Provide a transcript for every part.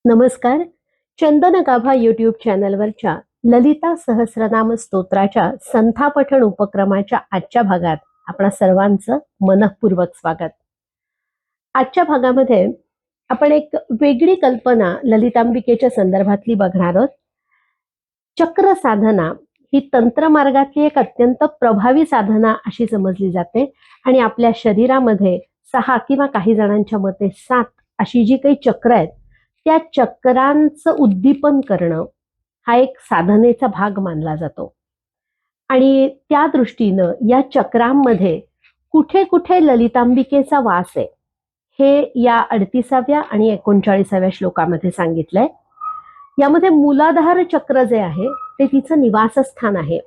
नमस्कार. चंदन गाभा यूट्यूब चॅनलवरच्या ललिता सहस्रनाम स्तोत्राच्या संथापठण उपक्रमाच्या आजच्या भागात आपणा सर्वांचं मनःपूर्वक स्वागत. आजच्या भागामध्ये आपण एक वेगळी कल्पना ललितांबिकेच्या संदर्भातली बघणार आहोत. चक्र साधना ही तंत्रमार्गातली एक अत्यंत प्रभावी साधना अशी समजली जाते आणि आपल्या शरीरामध्ये 6 किंवा काही जणांच्या मते 7 अशी जी काही चक्र आहेत त्या चक्रांचं उद्दीपन करणं हा एक साधनेचा भाग मानला जातो. आणि त्या दृष्टीनं या चक्रांमध्ये कुठे कुठे ललितांबिकेचा वास आहे हे या 38व्या आणि 39व्या श्लोकामध्ये सांगितलंय. यामध्ये मूलाधार चक्र जे आहे ते तिचं निवासस्थान आहे.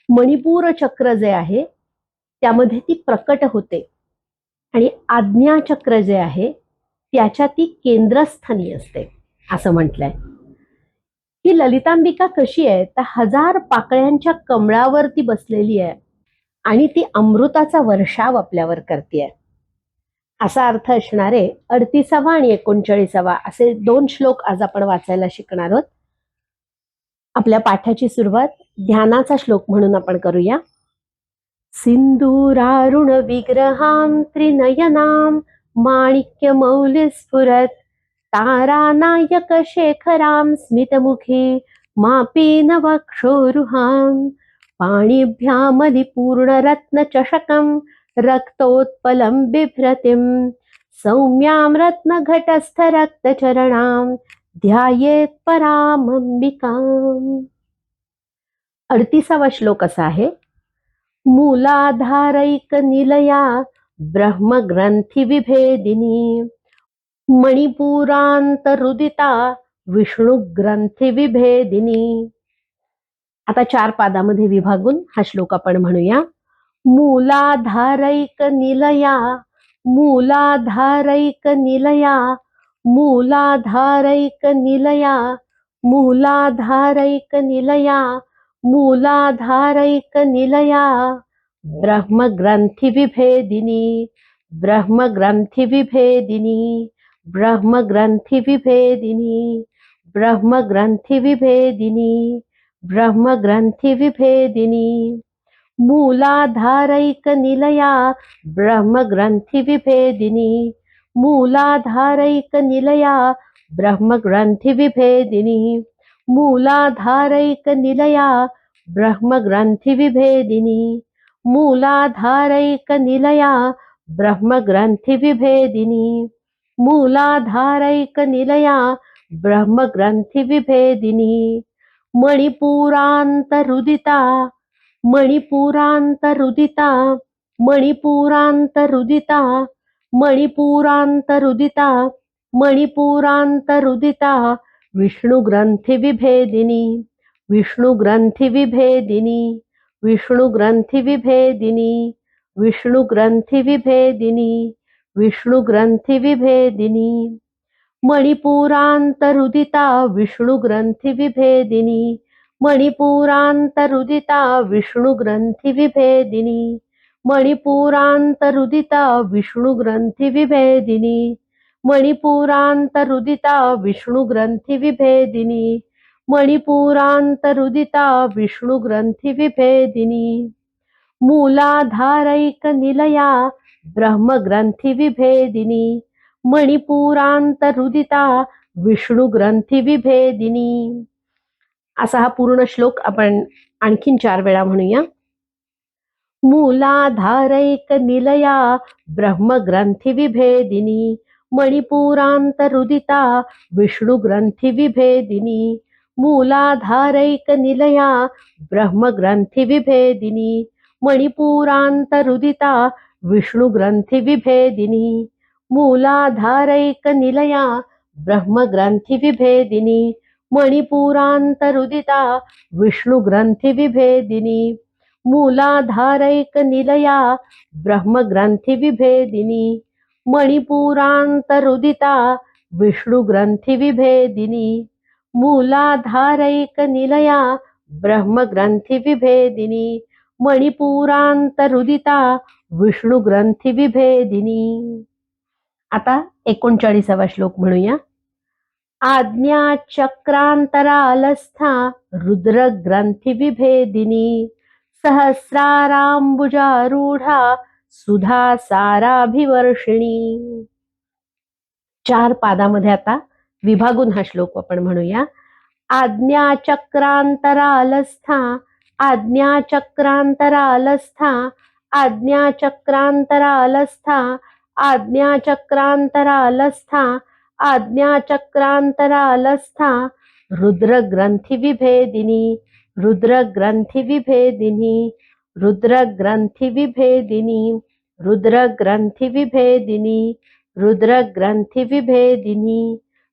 मणिपूर चक्र जे आहे त्यामध्ये ती प्रकट होते आणि आज्ञा चक्र जे आहे त्याच्या ती केंद्रस्थानी असते असं म्हटलंय. ही ललितांबिका कशी आहे तर 1000 पाकळ्यांच्या कमळावरती बसलेली आहे आणि ती अमृताचा वर्षाव आपल्यावर करते असा अर्थ असणारे 38वा आणि 39वा असे 2 श्लोक आज आपण वाचायला शिकणार आहोत. आपल्या पाठाची सुरुवात ध्यानाचा श्लोक म्हणून आपण करूया. सिंदूरारुण विग्रहां त्रिनयनां माणिक्यमौलिस्फुरत् तारानायक शेखरां स्मितमुखी मापेन वक्षोरुहां पाणिभ्यामलिपूर्णरत्नचषकं रक्तोत्पलं बिभ्रतिं सौम्यां रत्नघटस्थरक्तचरणां ध्यायेत् परामंबिकाम्. 38वा श्लोक असा आहे. मूलाधारैक निलया ब्रह्मग्रंथी विभेदिनी मणिपुरांतरुदिता विष्णुग्रंथी विभेदिनी. आता 4 पादामध्ये विभागून हा श्लोक आपण म्हणूया. मूलाधारैक निलया, मूलाधारैक निलया, मूलाधारैक निलया, मूलाधारैक निलया, मूलाधारैक निलया ब्रह्मग्रंथि विभेदिनी, ब्रह्मग्रंथि विभेदिनी, ब्रह्मग्रंथि विभेदिनी, ब्रह्मग्रंथि विभेदिनी, ब्रह्मग्रंथि विभेदिनी. मूलाधारैक निलया ब्रह्मग्रंथि विभेदिनी, मूलाधारैक निलया ब्रह्मग्रंथि विभेदिनी, मूलाधारैक निलया ब्रह्मग्रंथि विभेदिनी, मूलाधारैक निलया ब्रह्मग्रंथि विभेदिनी, मूलाधारैक निलया ब्रह्मग्रंथि विभेदिनी. मणिपुरांतरुदिता, मणिपुरांतरुदिता, मणिपुरांतरुदिता, मणिपुरांतरुदिता, मणिपुरांतरुदिता विष्णुग्रंथि विभेदिनी, विष्णुग्रंथि विभेदिनी, विष्णुग्रंथि विभेदिनी, विष्णुग्रंथि विभेदिनी, विष्णुग्रंथि विभेदिनी. मणिपुरांतरुदिता विष्णुग्रंथि विभेदिनी, मणिपुरांतरुदिता विष्णुग्रंथि विभेदिनी, मणिपुरांतरुदिता विष्णुग्रंथि विभेदिनी, मणिपुरांतरुदिता विष्णुग्रंथि विभेदिनी, मणिपुरांतरुदिता विष्णुग्रंथि विभेदिनी. मूलाधारैक निलया ब्रह्मग्रंथि विभेदिनी, मणिपुरांतरुदिता विष्णुग्रंथि विभेदिनी. असा हा पूर्ण श्लोक आपण आणखीन 4 वेळा म्हणूया. मूलाधारैक निलया ब्रह्मग्रंथि विभेदिनी, मणिपुरांतरुदिता विष्णुग्रंथि विभेदिनी, मूलाधारैक निलया ब्रह्मग्रंथि विभेदिनी, मणिपुरांतरुदिता विष्णुग्रंथि विभेदिनी, मूलाधारैक निलया ब्रह्मग्रंथि विभेदिनी, मणिपुरांतरुदिता विष्णुग्रंथि विभेदिनी, मूलाधारैक निलया ब्रह्मग्रंथि विभेदिनी, मणिपुरांतरुदिता विष्णुग्रंथि विभेदिनी, मूलाधारैक निलया ब्रह्मग्रंथि विभेदिनी, मणिपुरांतरुदिता विष्णुग्रंथि विभेदिनी. आता 39वा श्लोक म्हणूया. आज्ञा चक्रांतरालस्था रुद्रग्रंथि विभेदिनी सहस्रारांबुजारूढा सुधा साराभिवर्षिणी. 4 पादामध्ये आता विभागून हा श्लोक आपण म्हणूया. आज्ञाचक्रांतरालस्था आज्ञाचक्रांतरालस्था आज्ञाचक्रांतरालस्था आज्ञाचक्रांतरालस्था आज्ञाचक्रांतरालस्था रुद्रग्रंथिविभेदिनी रुद्रग्रंथिविभेदिनी रुद्रग्रंथिविभेदिनी रुद्रग्रंथिविभेदिनी रुद्रग्रंथिविभेदिनी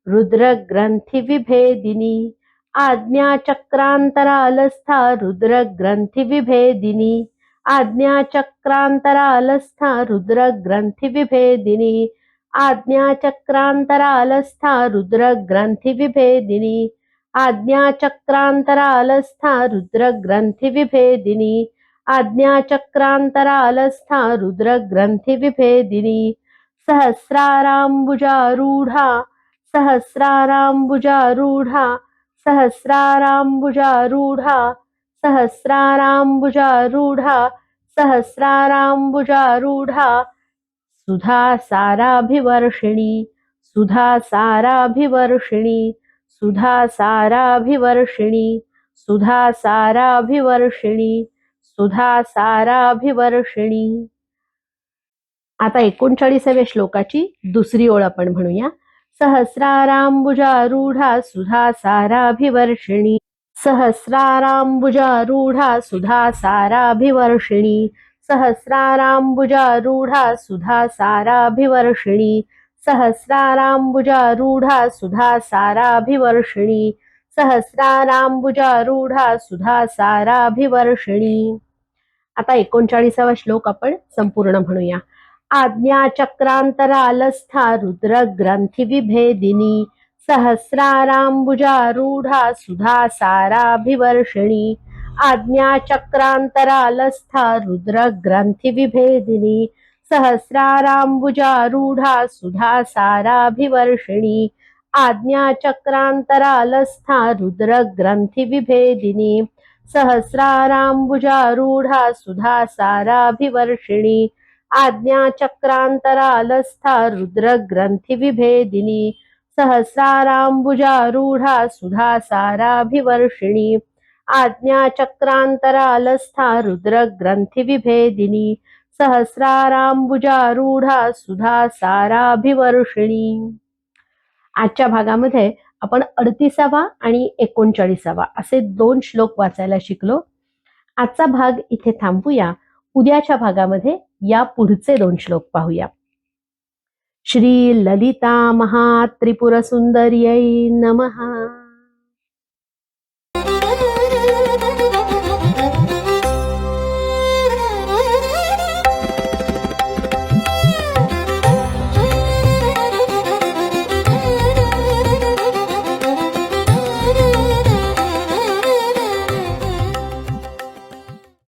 रुद्रग्रंथिविभेदिनी आज्ञाचक्रांतरालस्था रुद्रग्रंथिविभेदिनी आज्ञाचक्रांतरालस्था रुद्रग्रंथिविभेदिनी आज्ञाचक्रांतरालस्था रुद्रग्रंथिविभेदिनी आज्ञाचक्रांतरालस्था रुद्रग्रंथिविभेदिनी आज्ञाचक्रांतरालस्था रुद्रग्रंथिविभेदिनी सहस्रारांबुजारूढा सहस्रारांबुजारूढा सहस्रारांबुजारूढा सहस्रारांबुजारूढा सहस्रारांबुजारूढा सुधा साराभिवर्षिणी सुधा साराभिवर्षिणी सुधा साराभिवर्षिणी सुधा साराभिवर्षिणी सुधा साराभिवर्षिणी. आता 39व्या श्लोकाची दुसरी ओळ आपण म्हणूया. सहस्रारांबुजारूढा सुधा साराभिवर्षिणी सहस्रारांबुजारूढा सुधा साराभिवर्षिणी सहस्रारांबुजारूढा सुधा साराभिवर्षिणी सहस्रारांबुजारूढा सुधा साराभिवर्षिणी सहस्रारांबुजारूढा सुधा साराभिवर्षिणी. आता 39वा श्लोक आपण संपूर्ण म्हणूया. आज्ञाचक्रांतरालस्था रुद्रग्रंथिविभेदिनी सहस्रारांबुजारूढा सुधा साराभिवर्षिणी आज्ञाचक्रांतरालस्था रुद्रग्रंथिविभेदिनी सहस्रारांबुजारूढा सुधा साराभिवर्षिणी आज्ञाचक्रांतरालस्था रुद्रग्रंथिविभेदिनी सहस्रारांबुजारूढा सुधा साराभिवर्षिणी आज्ञाचक्रांतरालस्था रुद्रग्रंथिविभेदिनी सहस्रारांबुजारूढा सुधा साराभिवर्षिणी आज्ञाचक्रांतरालस्था रुद्रग्रंथिविभेदिनी सहस्रारांबुजारूढा सुधा साराभिवर्षिणी. आजच्या भागामध्ये आपण 38वा आणि 39वा असे 2 श्लोक वाचायला शिकलो. आजचा भाग इथे थांबूया. उद्याच्या भागामध्ये या पुढचे 2 श्लोक पाहूया. श्री ललिता महात्रिपुरसुंदर्यै नमः.